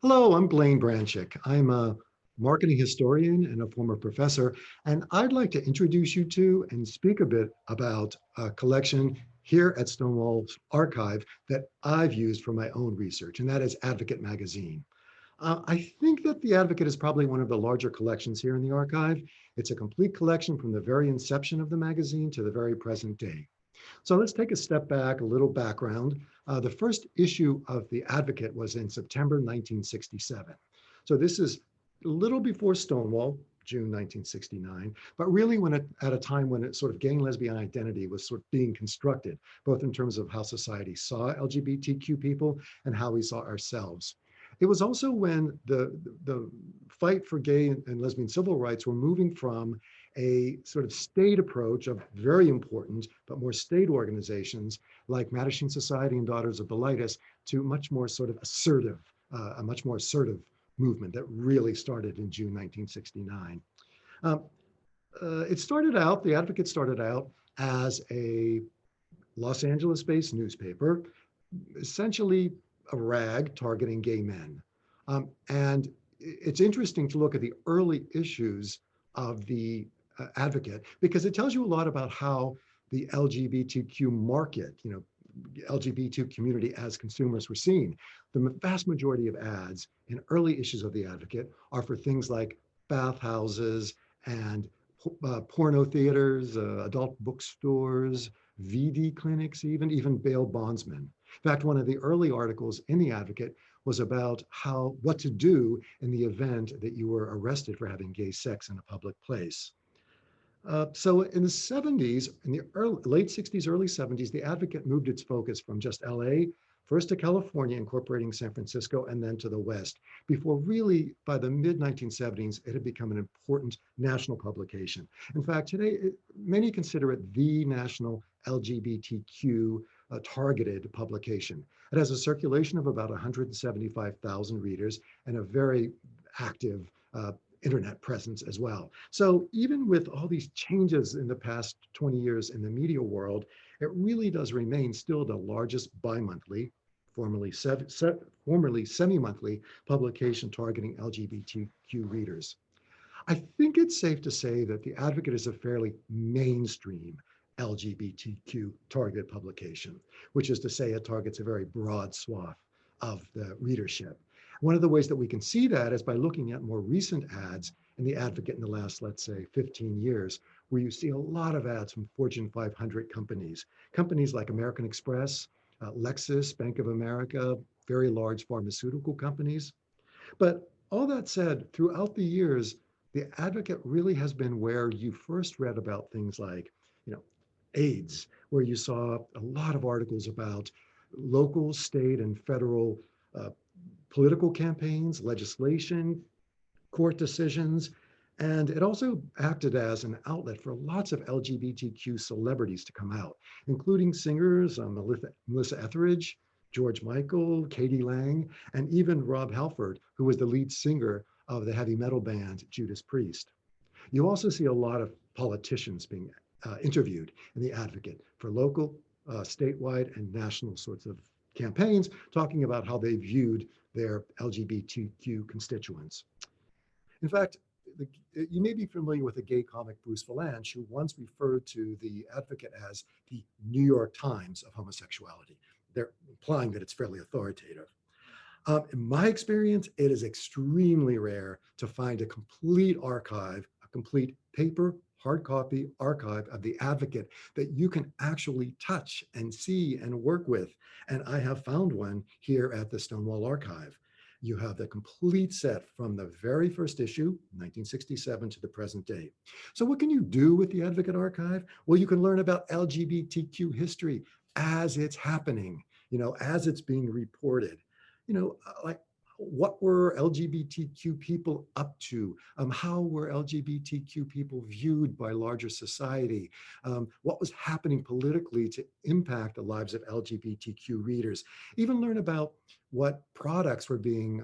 Hello, I'm Blaine Branchik. I'm a marketing historian and a former professor, and I'd like to introduce you to and speak a bit about a collection here at Stonewall's archive that I've used for my own research, and that is Advocate magazine. I think that the Advocate is probably one of the larger collections here in the archive. It's a complete collection from the very inception of the magazine to the very present day. So let's take a step back, a little background. The first issue of The Advocate was in September 1967. So this is a little before Stonewall, June 1969, but really at a time when it sort of gay and lesbian identity was sort of being constructed, both in terms of how society saw LGBTQ people and how we saw ourselves. It was also when the fight for gay and lesbian civil rights were moving from a sort of state approach of very important, but more state organizations like Mattachine Society and Daughters of Bilitis to much more sort of assertive, a much more assertive movement that really started in June 1969. Um, the Advocate started out as a Los Angeles-based newspaper, essentially a rag targeting gay men. And it's interesting to look at the early issues of the Advocate because it tells you a lot about how the LGBTQ market, LGBT community as consumers were seen. The vast majority of ads in early issues of the Advocate are for things like bathhouses and porno theaters, adult bookstores, VD clinics, even bail bondsmen. In fact, one of the early articles in the Advocate was about what to do in the event that you were arrested for having gay sex in a public place. So in the 70s, in the late 60s, early 70s, the Advocate moved its focus from just LA, first to California, incorporating San Francisco, and then to the West, before really, by the mid-1970s, it had become an important national publication. In fact, today, many consider it the national LGBTQ targeted publication. It has a circulation of about 175,000 readers and a very active internet presence as well. So even with all these changes in the past 20 years in the media world, it really does remain still the largest bi-monthly, formerly semi-monthly publication targeting LGBTQ readers. I think it's safe to say that the Advocate is a fairly mainstream LGBTQ targeted publication, which is to say it targets a very broad swath of the readership. One of the ways that we can see that is by looking at more recent ads in the Advocate in the last, let's say, 15 years, where you see a lot of ads from Fortune 500 companies, companies like American Express, Lexus, Bank of America, very large pharmaceutical companies. But all that said, throughout the years, the Advocate really has been where you first read about things like, AIDS, where you saw a lot of articles about local, state, and federal political campaigns, legislation, court decisions, and it also acted as an outlet for lots of LGBTQ celebrities to come out, including singers Melissa Etheridge, George Michael, Katie Lang, and even Rob Halford, who was the lead singer of the heavy metal band Judas Priest. You also see a lot of politicians being interviewed in the Advocate for local, statewide, and national sorts of campaigns, talking about how they viewed their LGBTQ constituents. In fact, you may be familiar with the gay comic Bruce Vilanch, who once referred to the Advocate as the New York Times of homosexuality. They're implying that it's fairly authoritative. In my experience, it is extremely rare to find a complete archive, a complete paper, hard copy archive of the Advocate that you can actually touch and see and work with. And I have found one here at the Stonewall Archive. You have the complete set from the very first issue, 1967, to the present day. So what can you do with the Advocate Archive? Well, you can learn about LGBTQ history as it's happening, as it's being reported. Like what were LGBTQ people up to? How were LGBTQ people viewed by larger society? What was happening politically to impact the lives of LGBTQ readers? Even learn about what products were being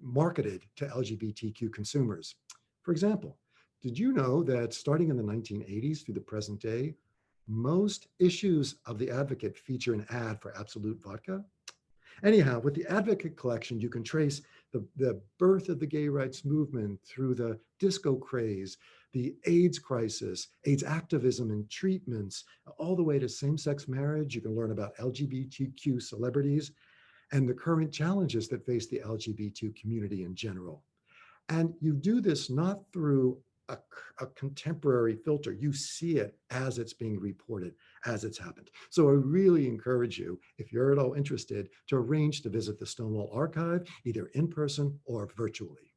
marketed to LGBTQ consumers. For example, did you know that starting in the 1980s through the present day, most issues of The Advocate feature an ad for Absolute Vodka? Anyhow, with the Advocate collection, you can trace the birth of the gay rights movement through the disco craze, the AIDS crisis, AIDS activism and treatments, all the way to same sex marriage. You can learn about LGBTQ celebrities and the current challenges that face the LGBT community in general. And you do this not through a contemporary filter. You see it as it's being reported, as it's happened. So I really encourage you, if you're at all interested, to arrange to visit the Stonewall Archive, either in person or virtually.